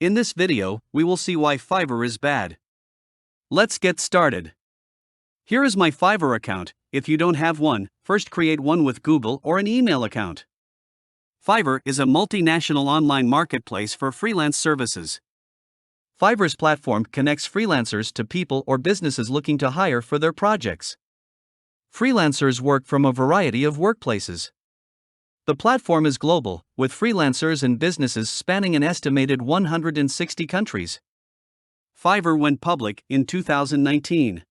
In this video, we will see why Fiverr is bad. Let's get started. Here is my Fiverr account. If you don't have one, first create one with Google or an email account. Fiverr is a multinational online marketplace for freelance services. Fiverr's platform connects freelancers to people or businesses looking to hire for their projects. Freelancers work from a variety of workplaces. The platform is global, with freelancers and businesses spanning an estimated 160 countries. Fiverr went public in 2019.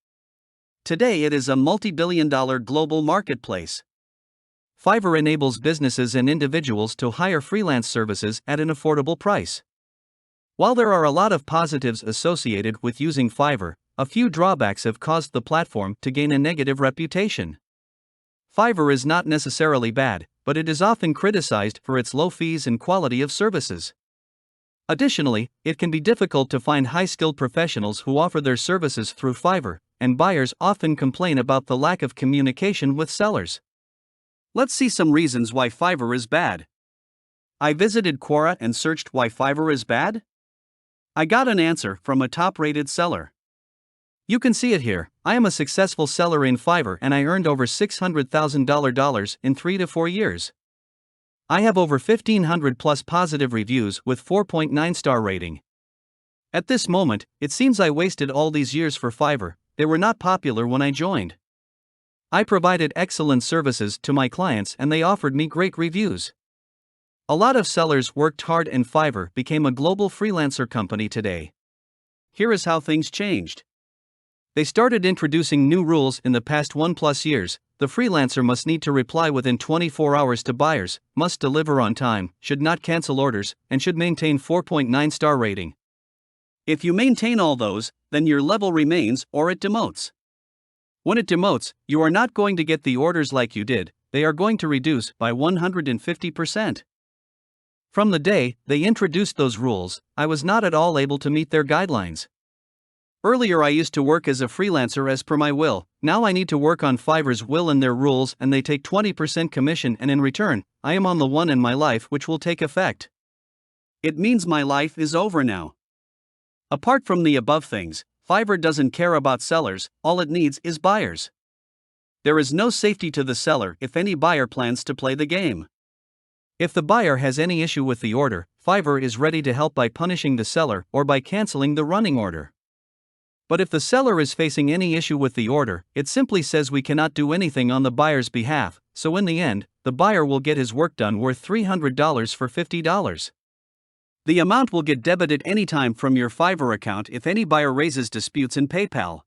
Today it is a multi-billion-dollar global marketplace. Fiverr enables businesses and individuals to hire freelance services at an affordable price. While there are a lot of positives associated with using Fiverr, a few drawbacks have caused the platform to gain a negative reputation. Fiverr is not necessarily bad, but it is often criticized for its low fees and quality of services. Additionally, it can be difficult to find high-skilled professionals who offer their services through Fiverr, and buyers often complain about the lack of communication with sellers. Let's see some reasons why Fiverr is bad. I visited Quora and searched why Fiverr is bad. I got an answer from a top-rated seller. You can see it here. I am a successful seller in Fiverr and I earned over $600,000 in 3 to 4 years. I have over 1,500 plus positive reviews with 4.9 star rating. At this moment, it seems I wasted all these years for Fiverr. They were not popular when I joined. I provided excellent services to my clients and they offered me great reviews. A lot of sellers worked hard and Fiverr became a global freelancer company today. Here is how things changed. They started introducing new rules in the past 1+ years. The freelancer must need to reply within 24 hours to buyers, must deliver on time, should not cancel orders, and should maintain 4.9 star rating. If you maintain all those, then your level remains or it demotes. When it demotes, you are not going to get the orders like you did, they are going to reduce by 150%. From the day they introduced those rules, I was not at all able to meet their guidelines. Earlier I used to work as a freelancer as per my will, now I need to work on Fiverr's will and their rules and they take 20% commission and in return, I am on the one in my life which will take effect. It means my life is over now. Apart from the above things, Fiverr doesn't care about sellers, all it needs is buyers. There is no safety to the seller if any buyer plans to play the game. If the buyer has any issue with the order, Fiverr is ready to help by punishing the seller or by canceling the running order. But if the seller is facing any issue with the order, it simply says we cannot do anything on the buyer's behalf, so in the end, the buyer will get his work done worth $300 for $50. The amount will get debited anytime from your Fiverr account if any buyer raises disputes in PayPal.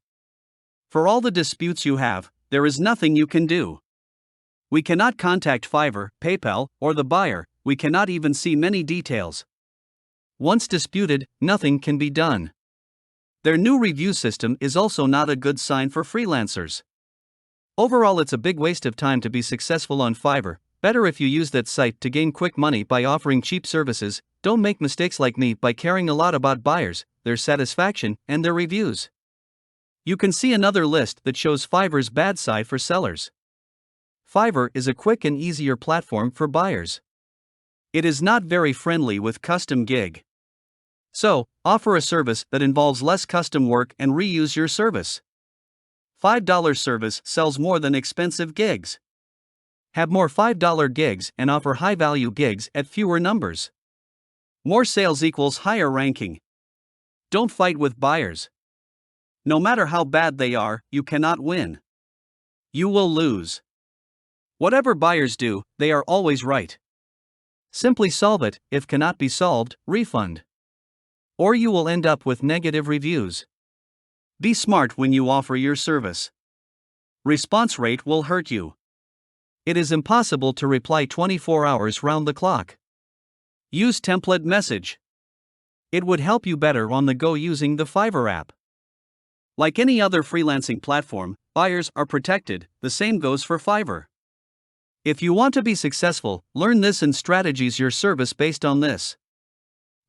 For all the disputes you have, there is nothing you can do. We cannot contact Fiverr, PayPal, or the buyer, we cannot even see many details. Once disputed, nothing can be done. Their new review system is also not a good sign for freelancers. Overall, it's a big waste of time to be successful on Fiverr. Better if you use that site to gain quick money by offering cheap services. Don't make mistakes like me by caring a lot about buyers, their satisfaction, and their reviews. You can see another list that shows Fiverr's bad side for sellers. Fiverr is a quick and easier platform for buyers. It is not very friendly with custom gig. So, offer a service that involves less custom work and reuse your service. $5 service sells more than expensive gigs. Have more $5 gigs and offer high-value gigs at fewer numbers. More sales equals higher ranking. Don't fight with buyers. No matter how bad they are, you cannot win. You will lose. Whatever buyers do, they are always right. Simply solve it, if cannot be solved, refund. Or you will end up with negative reviews. Be smart when you offer your service. Response rate will hurt you. It is impossible to reply 24 hours round the clock. Use template message. It would help you better on the go using the Fiverr app. Like any other freelancing platform, buyers are protected, the same goes for Fiverr. If you want to be successful, learn this and strategize your service based on this.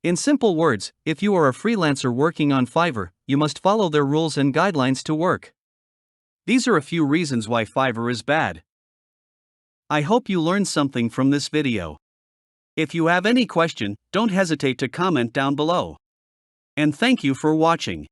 In simple words, if you are a freelancer working on Fiverr, you must follow their rules and guidelines to work. These are a few reasons why Fiverr is bad. I hope you learned something from this video. If you have any question, don't hesitate to comment down below. And thank you for watching.